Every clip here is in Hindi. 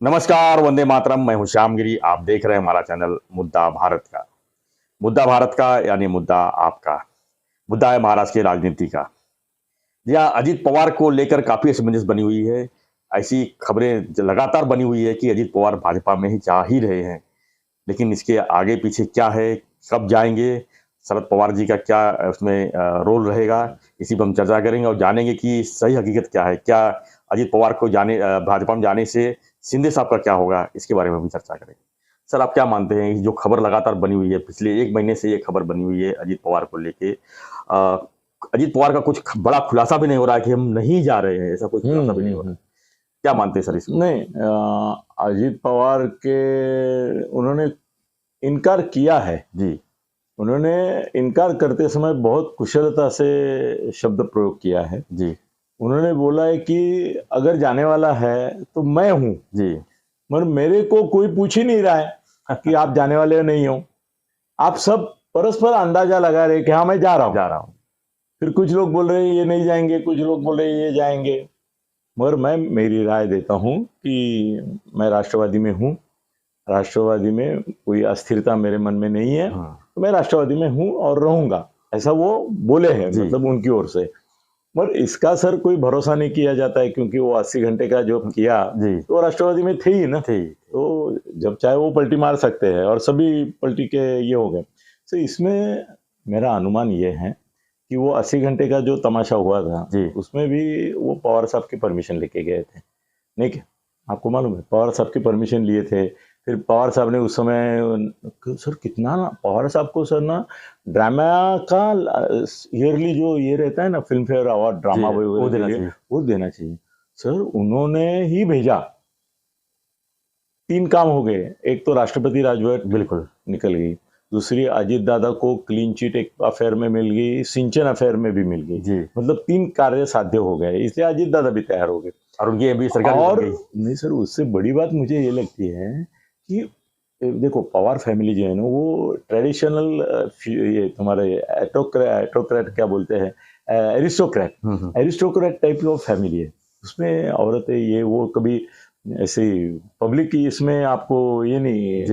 नमस्कार, वंदे मातरम। मैं हूँ श्यामगिरी। आप देख रहे हैं हमारा चैनल मुद्दा भारत का। मुद्दा भारत का यानी मुद्दा आपका। मुद्दा है महाराष्ट्र की राजनीति का। जी हाँ, अजीत पवार को लेकर काफ़ी असमंजस बनी हुई है। ऐसी खबरें लगातार बनी हुई है कि अजीत पवार भाजपा में ही जा ही रहे हैं। लेकिन इसके आगे पीछे क्या है, कब जाएँगे, शरद पवार जी का क्या उसमें रोल रहेगा, इसी पर हम चर्चा करेंगे और जानेंगे कि सही हकीकत क्या है। क्या अजीत पवार को भाजपा में जाने से शिंदे साहब का क्या होगा, इसके बारे में भी चर्चा करेंगे। सर, आप क्या मानते हैं, जो खबर लगातार बनी हुई है, पिछले 1 महीने से ये खबर बनी हुई है अजीत पवार को लेके, अजीत पवार का कुछ बड़ा खुलासा भी नहीं हो रहा है कि हम नहीं जा रहे हैं, ऐसा कुछ खुलासा भी नहीं हो रहा है। क्या मानते हैं सर इसमें? नहीं, अजीत पवार के उन्होंने इनकार किया है। जी। उन्होंने इनकार करते समय बहुत कुशलता से शब्द प्रयोग किया है। जी। उन्होंने बोला है कि अगर जाने वाला है तो मैं हूं, जी। मगर मेरे को कोई पूछ ही नहीं रहा है कि आप जाने वाले हो नहीं हो। आप सब परस्पर अंदाजा लगा रहे कि हाँ मैं जा रहा हूं। फिर कुछ लोग बोल रहे हैं ये नहीं जाएंगे, कुछ लोग बोल रहे हैं ये जाएंगे। मगर मैं मेरी राय देता हूं कि मैं राष्ट्रवादी में हूं। राष्ट्रवादी में कोई अस्थिरता मेरे मन में नहीं है। हाँ। तो मैं राष्ट्रवादी में हूं और रहूंगा, ऐसा वो बोले हैं, जी। मतलब उनकी ओर से। मगर इसका सर कोई भरोसा नहीं किया जाता है, क्योंकि वो 80 घंटे का जो किया जी। तो राष्ट्रवादी में थे ही ना। थे। तो जब चाहे वो पलटी मार सकते हैं, और सभी पलटी के ये हो गए। तो इसमें मेरा अनुमान ये है कि वो 80 घंटे का जो तमाशा हुआ था, जी। उसमें भी वो पवार साहब की परमिशन लेके गए थे, नहीं क्या? आपको मालूम है, पवार साहब की परमिशन लिए थे। फिर पवार साहब ने उस समय सर कितना ना, पवार साहब को सर ना ड्रामा का ईयरली जो ये रहता है ना, फिल्म फेयर अवार्ड ड्रामा वो के देना लिए, चाहिए। वो देना चाहिए। सर उन्होंने ही भेजा। 3 काम हो गए। एक तो राष्ट्रपति राजवट बिल्कुल। निकल गई, दूसरी अजीत दादा को क्लीन चिट एक अफेयर में मिल गई, सिंचन अफेयर में भी मिल गई। जी। मतलब 3 कार्य साध्य हो गए, इसलिए अजीत दादा भी तैयार हो गए। और उनकी अभी सरकार भी बन और गई। नहीं सर, उससे बड़ी बात मुझे ये लगती है कि देखो, पवार फैमिली जो है ना, वो ट्रेडिशनल ये तुम्हारे एटोक्रेट क्या बोलते हैं, एरिस्टोक्रेट टाइप ऑफ फैमिली है। उसमें औरतें ये वो कभी ऐसे पब्लिक की इसमें आपको ये नहीं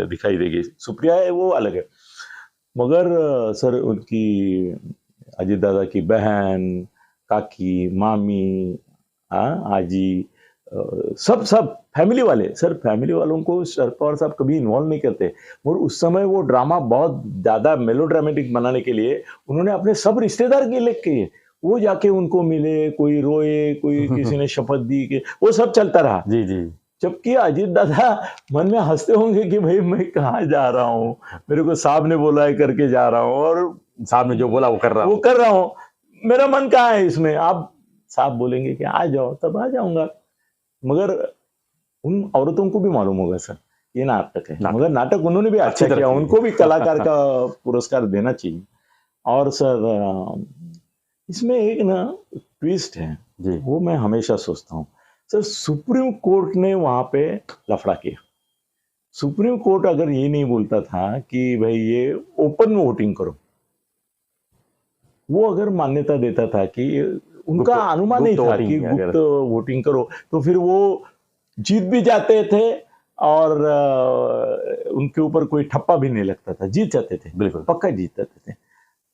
दिखाई देगी। सुप्रिया है वो अलग है। मगर सर उनकी अजीत दादा की बहन, काकी, मामी, आजी, सब सब फैमिली वाले, सर फैमिली वालों को शरद पवार साहब कभी इन्वॉल्व नहीं करते। और उस समय वो ड्रामा बहुत ज्यादा मेलोड्रामेटिक बनाने के लिए उन्होंने अपने सब रिश्तेदार के लेके किए। वो जाके उनको मिले, कोई रोए, कोई किसी ने शपथ दी के, वो सब चलता रहा। जी। जी। जबकि अजीत दादा मन में हंसते होंगे कि भाई मैं कहाँ जा रहा हूँ, मेरे को साहब ने बोला है करके जा रहा हूँ, और साहब ने जो बोला वो कर रहा हूँ। मेरा मन कहाँ है इसमें? आप साहब बोलेंगे कि आ जाओ, तब आ जाऊंगा। मगर उन औरतों को भी मालूम होगा सर ये नाटक है, मगर नाटक उन्होंने भी अच्छा किया, उनको भी कलाकार का पुरस्कार देना चाहिए। और सर इसमें एक ना ट्विस्ट है जी, वो मैं हमेशा सोचता हूँ। सर सुप्रीम कोर्ट ने वहां पे लफड़ा किया। सुप्रीम कोर्ट अगर ये नहीं बोलता था कि भाई ये ओपन वोटिंग करो, वो अगर मान्यता देता था कि उनका अनुमान नहीं था कि गुप्त वोटिंग करो, तो फिर वो जीत भी जाते थे और उनके ऊपर कोई ठप्पा भी नहीं लगता था, जीत जाते थे, बिल्कुल पक्का जीत जाते थे।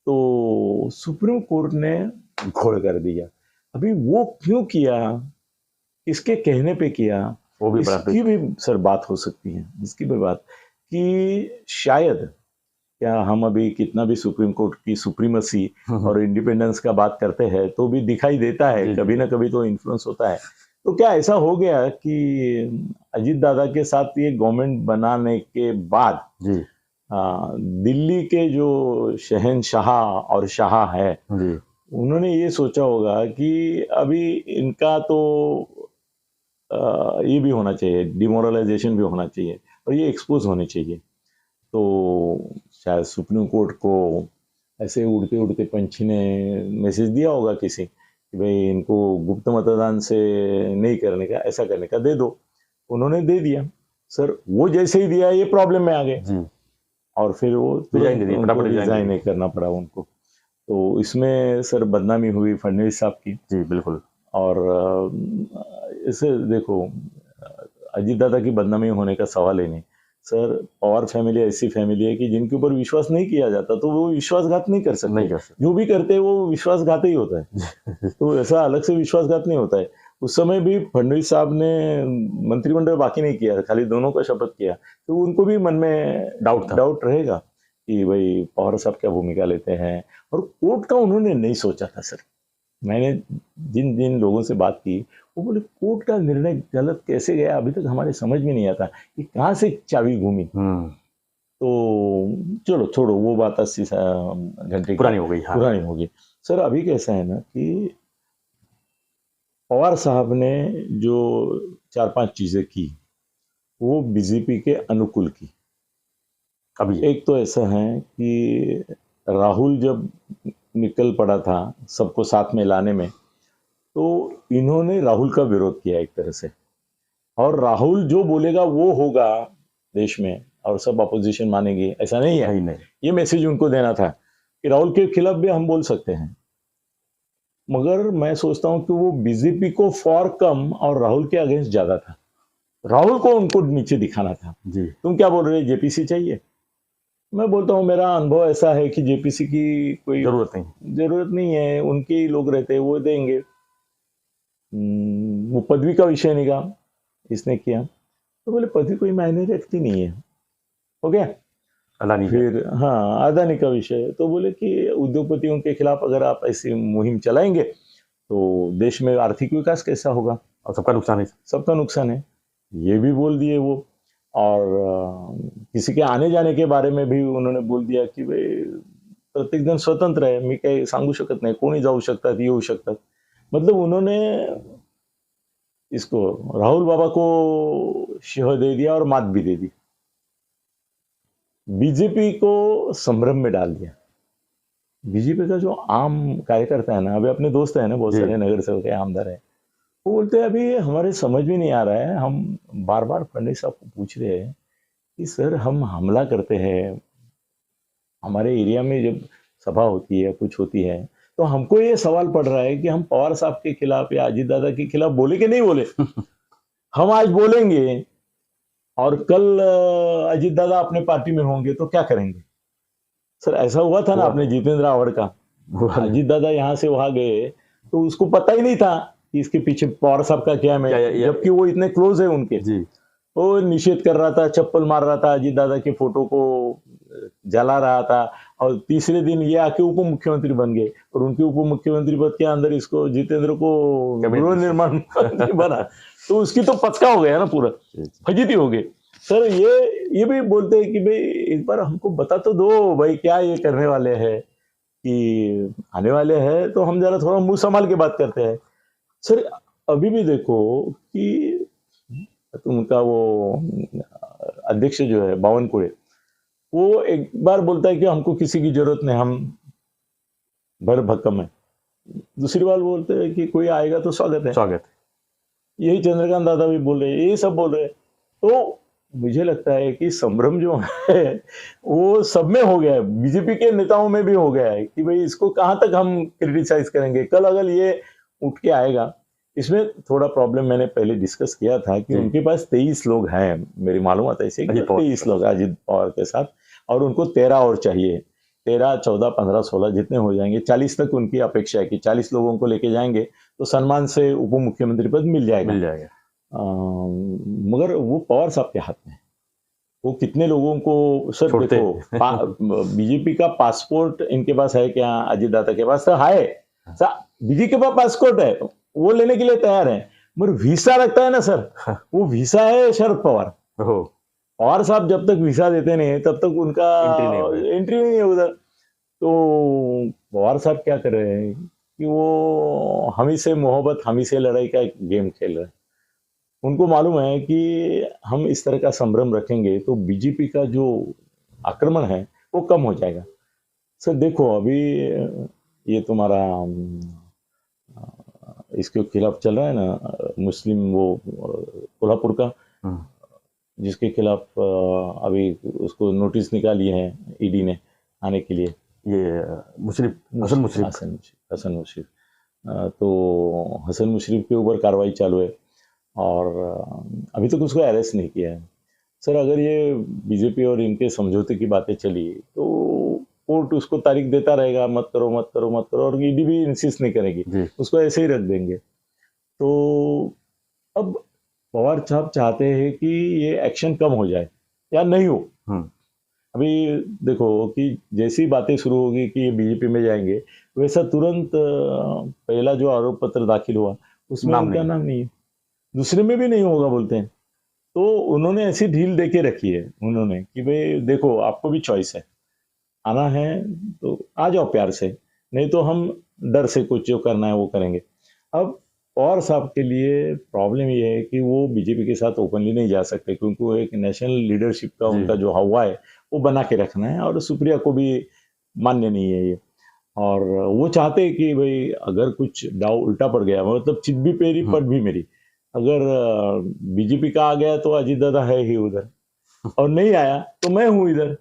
तो सुप्रीम कोर्ट ने घोड़ कर दिया। अभी वो क्यों किया, इसके कहने पे किया, वो भी इसकी भी सर बात हो सकती है। इसकी भी बात कि शायद, क्या हम अभी कितना भी सुप्रीम कोर्ट की सुप्रीमेसी और इंडिपेंडेंस का बात करते हैं तो भी दिखाई देता है, कभी ना कभी तो इन्फ्लुएंस होता है। तो क्या ऐसा हो गया कि अजीत दादा के साथ ये गवर्नमेंट बनाने के बाद जी दिल्ली के जो शहनशाह और शाह है जी, उन्होंने ये सोचा होगा कि अभी इनका तो ये भी होना चाहिए, डिमोरलाइजेशन भी होना चाहिए और ये एक्सपोज होने चाहिए। तो शायद सुप्रीम कोर्ट को ऐसे उड़ते उड़ते पंछी ने मैसेज दिया होगा किसी कि भाई इनको गुप्त मतदान से नहीं करने का, ऐसा करने का दे दो। उन्होंने दे दिया। सर वो जैसे ही दिया ये प्रॉब्लम में आ गए और फिर वो रिजाइन नहीं करना पड़ा उनको। तो इसमें सर बदनामी हुई फडणवीस साहब की। जी बिल्कुल। और इसे देखो, अजीत दादा की बदनामी होने का सवाल ही नहीं सर। पवार फैमिली ऐसी फैमिली है कि जिनके ऊपर विश्वास नहीं किया जाता तो वो विश्वासघात नहीं कर सकते। नहीं कर सकते। जो भी करते हैं वो विश्वासघात ही होता है। तो ऐसा अलग से विश्वासघात नहीं होता है। उस समय भी फडणवीस साहब ने मंत्रिमंडल बाकी नहीं किया, खाली दोनों का शपथ किया, तो उनको भी मन में डाउट रहेगा कि भाई पवार साहब क्या भूमिका लेते हैं। और कोर्ट का उन्होंने नहीं सोचा था सर। मैंने जिन जिन लोगों से बात की वो बोले कोर्ट का निर्णय गलत कैसे गया अभी तक हमारे समझ में नहीं आता कि कहाँ से चाबी घूमी। तो चलो छोड़ो, वो बात 80 घंटे पुरानी हो गई। हाँ। पुरानी होगी सर। अभी कैसा है ना कि पवार साहब ने जो 4-5 चीजें की वो बीजेपी के अनुकूल की। अभी एक तो ऐसा है कि राहुल जब निकल पड़ा था सबको साथ में लाने में, तो इन्होंने राहुल का विरोध किया एक तरह से। और राहुल जो बोलेगा वो होगा देश में और सब अपोजिशन मानेगी, ऐसा नहीं है। नहीं। ये मैसेज उनको देना था कि राहुल के खिलाफ भी हम बोल सकते हैं। मगर मैं सोचता हूं कि वो बीजेपी को फॉर कम और राहुल के अगेंस्ट ज्यादा था। राहुल को उनको नीचे दिखाना था जी। तुम क्या बोल रहे हो, जेपीसी चाहिए। मैं बोलता हूँ मेरा अनुभव ऐसा है कि जेपीसी की कोई जरूरत नहीं है। उनके ही लोग रहते हैं, वो देंगे। वो पदवी का विषय निकाला इसने किया तो बोले पदवी कोई मायने रखती नहीं है, हो गया। अदानी फिर हाँ अदानी का विषय तो बोले कि उद्योगपतियों के खिलाफ अगर आप ऐसी मुहिम चलाएंगे तो देश में आर्थिक विकास कैसा होगा और सबका नुकसान है। सबका नुकसान है, ये भी बोल दिए वो। और किसी के आने जाने के बारे में भी उन्होंने बोल दिया की भाई प्रत्येक जण स्वतंत्र आहे, मी काही सांगू शकत नाही, कोणी जाऊ शकतात येऊ शकतात। मतलब उन्होंने इसको राहुल बाबा को शिह दे दिया और मात भी दे दी, बीजेपी को संभ्रम में डाल दिया। बीजेपी का जो आम कार्यकर्ता है ना, अभी अपने दोस्त है ना बहुत सारे नगर सेवक है, आमदार है, वो बोलते हैं अभी हमारे समझ में नहीं आ रहा है, हम बार बार फडणवीस साहब को पूछ रहे हैं कि सर हम हमला करते हैं, हमारे एरिया में जब सभा होती है कुछ होती है तो हमको ये सवाल पड़ रहा है कि हम पवार साहब के खिलाफ या अजीत दादा के खिलाफ बोले कि नहीं बोले। हम आज बोलेंगे और कल अजीत दादा अपने पार्टी में होंगे तो क्या करेंगे। सर ऐसा हुआ था ना अपने जितेंद्र आव्हाड का, अजीत दादा यहाँ से वहां गए तो उसको पता ही नहीं था कि इसके पीछे पवार साहब का क्या है, जबकि वो इतने क्लोज है उनके। वो निषेध कर रहा था, चप्पल मार रहा था, अजीत दादा के फोटो को जला रहा था। और तीसरे दिन ये आके उप मुख्यमंत्री बन गए और उनके उप मुख्यमंत्री पद के अंदर इसको जितेंद्र को गृह निर्माण मंत्री बना, तो उसकी तो पचका हो गया ना, पूरा फजीती हो गई। सर ये भी बोलते हैं कि भाई एक बार हमको बता तो दो भाई क्या ये करने वाले हैं, कि आने वाले हैं तो हम जरा थोड़ा मुंह संभाल के बात करते हैं। सर अभी भी देखो कि उनका वो अध्यक्ष जो है बावनकुळे, वो एक बार बोलता है कि हमको किसी की जरूरत नहीं, हम भर भक्कम है। दूसरी बार बोलते हैं कि कोई आएगा तो स्वागत है। यही चंद्रकांत दादा भी बोल रहे हैं, यही सब बोल रहे हैं। तो मुझे लगता है कि संभ्रम जो है वो सब में हो गया है, बीजेपी के नेताओं में भी हो गया है कि भाई इसको कहाँ तक हम क्रिटिसाइज करेंगे। कल अगर ये उठ के आएगा, इसमें थोड़ा प्रॉब्लम मैंने पहले डिस्कस किया था कि उनके पास 23 लोग हैं, मेरी मालूमात ऐसी 23 लोग अजीत पवार के साथ, और उनको 13 और चाहिए, 13, 14, 15, 16 जितने हो जाएंगे, 40 तक उनकी अपेक्षा है कि 40 लोगों को लेके जाएंगे तो सम्मान से उप मुख्यमंत्री पद मिल जाएगा। मगर वो पवार साहब के हाथ में, वो कितने लोगों को सर देखो, बीजेपी का पासपोर्ट इनके पास है क्या, अजीत दादा के पास तो है, बीजेपी के पास पासपोर्ट है, वो लेने के लिए तैयार है, मगर वीसा लगता है ना सर, वो वीसा है शरद पवार। पवार साहब जब तक वीसा देते नहीं तब तक उनका एंट्री नहीं है उधर। तो पवार साहब क्या कर रहे हैं कि वो हम ही से मोहब्बत, हम ही से लड़ाई का एक गेम खेल रहे हैं। उनको मालूम है कि हम इस तरह का संभ्रम रखेंगे तो बीजेपी का जो आक्रमण है वो कम हो जाएगा। सर देखो अभी ये तुम्हारा इसके खिलाफ चल रहा है ना, मुस्लिम वो कोल्हापुर का, जिसके खिलाफ अभी उसको नोटिस निकाली है ईडी ने आने के लिए, ये हसन मुशरिफ। तो हसन मुशरिफ के ऊपर कार्रवाई चालू है। और अभी तक उसको अरेस्ट नहीं किया है। सर अगर ये बीजेपी और इनके समझौते की बातें चली तो कोर्ट उसको तारीख देता रहेगा, मत करो मत करो मत करो, और ईडी भी इंसिस्ट नहीं करेगी, उसको ऐसे ही रख देंगे। तो अब पवार साहब चाहते हैं कि ये एक्शन कम हो जाए या नहीं हो। अभी देखो कि जैसी बातें शुरू होगी कि ये बीजेपी में जाएंगे, वैसा तुरंत पहला जो आरोप पत्र दाखिल हुआ उसमें उनका नाम नहीं है, दूसरे में भी नहीं होगा बोलते हैं। तो उन्होंने ऐसी ढील देके रखी है उन्होंने कि भाई देखो आपको भी चॉइस है, आना है तो आ जाओ प्यार से, नहीं तो हम डर से कुछ जो करना है वो करेंगे। अब पवार साहब के लिए प्रॉब्लम ये है कि वो बीजेपी के साथ ओपनली नहीं जा सकते, क्योंकि वो एक नेशनल लीडरशिप का उनका जो हवा है वो बना के रखना है, और सुप्रिया को भी मान्य नहीं है ये। और वो चाहते हैं कि भाई अगर कुछ दाव उल्टा पड़ गया, मतलब चित भी पेरी पट भी मेरी, अगर बीजेपी का आ गया तो अजीत दादा है ही उधर, और नहीं आया तो मैं हूं इधर।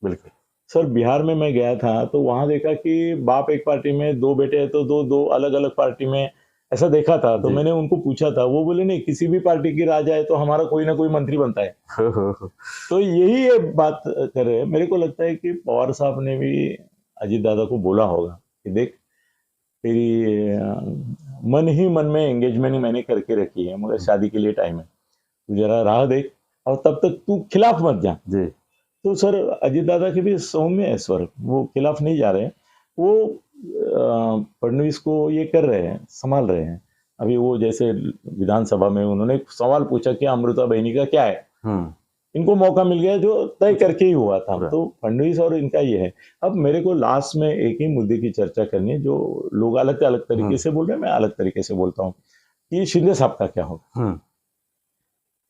बिल्कुल सर बिहार में मैं गया था तो वहां देखा कि बाप एक पार्टी में, दो बेटे हैं तो दो अलग अलग पार्टी में, ऐसा देखा था। तो मैंने उनको पूछा था, वो बोले नहीं, किसी भी पार्टी की राज आए तो हमारा कोई ना कोई मंत्री बनता है। तो यही ये बात कर रहे हैं। मेरे को लगता है कि पवार साहब ने भी अजीत दादा को बोला होगा कि देख तेरी मन ही मन में एंगेजमेंट मैंने करके रखी है, मगर शादी के लिए टाइम है, तू जरा राह देख और तब तक तू खिलाफ मत जा। जी। तो सर अजीत दादा के भी सौम्य है स्वर, वो खिलाफ नहीं जा रहे हैं, वो फडणवीस को ये कर रहे हैं, संभाल रहे हैं। अभी वो जैसे विधानसभा में उन्होंने सवाल पूछा कि अमृता बहनी का क्या है, इनको मौका मिल गया जो तय करके ही हुआ था। तो फडणवीस और इनका ये है। अब मेरे को लास्ट में एक ही मुद्दे की चर्चा करनी है, जो लोग अलग अलग तरीके से बोल रहे हैं, मैं अलग तरीके से बोलता हूँ कि शिंदे साहब का क्या होगा।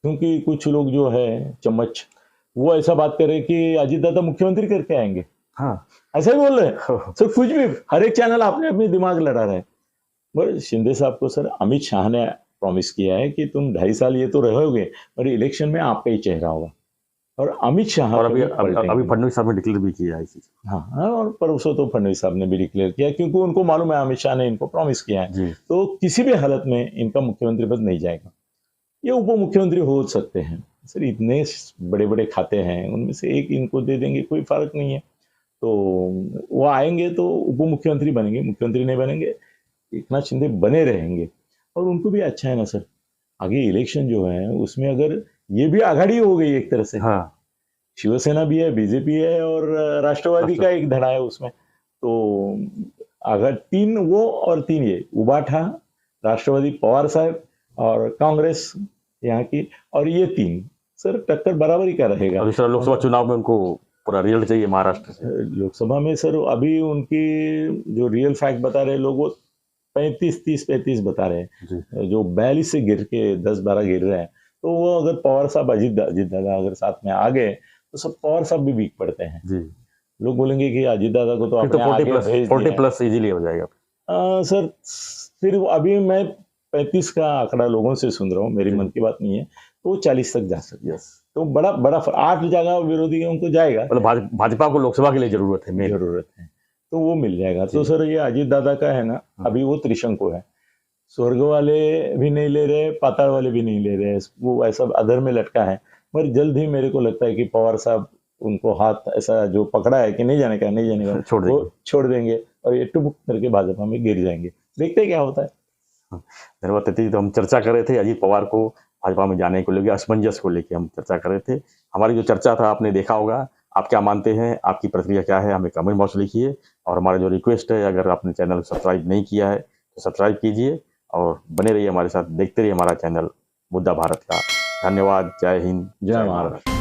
क्योंकि कुछ लोग जो है चम्मच, वो ऐसा बात कर रहे हैं कि अजीत दादा मुख्यमंत्री करके आएंगे। ऐसा ही बोल रहे हैं सर, कुछ भी, हर एक चैनल आपने अपने दिमाग लड़ा रहे हैं। पर शिंदे साहब को सर अमित शाह ने प्रॉमिस किया है कि तुम 2.5 साल ये तो रहोगे, पर इलेक्शन में आपका ही चेहरा होगा। और अमित शाह और अभी फडणवीस साहब ने डिक्लेयर भी किया है। हाँ, और परसों तो फडणवीस साहब ने भी डिक्लेयर किया, क्योंकि उनको मालूम है अमित शाह ने इनको प्रॉमिस किया है। तो किसी भी हालत में इनका मुख्यमंत्री पद नहीं जाएगा, ये उप मुख्यमंत्री हो सकते हैं। सर इतने बड़े बड़े खाते हैं, उनमें से एक इनको दे देंगे, कोई फर्क नहीं है। तो वो आएंगे तो उप मुख्यमंत्री बनेंगे, मुख्यमंत्री नहीं बनेंगे, एकनाथ शिंदे बने रहेंगे। और उनको भी अच्छा है ना सर, आगे इलेक्शन जो है उसमें अगर ये भी आघाड़ी हो गई एक तरह से, शिवसेना भी है, बीजेपी है, और राष्ट्रवादी का एक धड़ा है उसमें, तो अगर 3 वो और 3 ये, उबाठा, राष्ट्रवादी पवार साहब और कांग्रेस यहाँ की, और ये 3 सर टक्कर बराबरी का रहेगा। लोकसभा चुनाव में उनको पूरा रिजल्ट चाहिए महाराष्ट्र से। लोकसभा में सर अभी उनकी जो रियल फैक्ट बता रहे लोग, वो 35 बता रहे हैं, जो 42 से गिर के 10-12 गिर रहे हैं। तो वो अगर पवार साहब अजीत दादा अगर साथ में आ गए तो सब पवार साहब भी वीक पड़ते हैं जी। लोग बोलेंगे कि अजीत दादा को तो अपने आगे भेज दिया। 40+ इजीली हो जाएगा। सर सिर्फ अभी मैं 35 का आंकड़ा लोगों से सुन रहा हूँ, मेरी मन की बात नहीं है, तो 40 तक जा सकते हैं। तो बड़ा 8 जगह विरोधियों को जाएगा। मतलब भाजपा को लोकसभा के लिए जरूरत है, तो वो मिल जाएगा। तो सर ये अजीत दादा का है ना, अभी वो त्रिशंकु है, स्वर्ग वाले भी नहीं ले रहे, पाताल वाले भी नहीं ले रहे, वो ऐसा अधर में लटका है। पर जल्द ही मेरे को लगता है कि पवार साहब उनको हाथ ऐसा जो पकड़ा है कि नहीं जाने का छोड़ देंगे और ये टुक करके भाजपा में गिर जाएंगे। देखते हैं क्या होता है। धन्यवाद। तो हम चर्चा कर रहे थे अजीत पवार को भाजपा में जाने को लेकर, असमंजस को लेकर हम चर्चा कर रहे थे। हमारी जो चर्चा था आपने देखा होगा, आप क्या मानते हैं, आपकी प्रतिक्रिया क्या है, हमें कमेंट बॉक्स लिखिए। और हमारा जो रिक्वेस्ट है, अगर आपने चैनल सब्सक्राइब नहीं किया है तो सब्सक्राइब कीजिए और बने रहिए हमारे साथ, देखते रहिए हमारा चैनल मुद्दा भारत का। धन्यवाद। जय हिंद, जय महाराष्ट्र।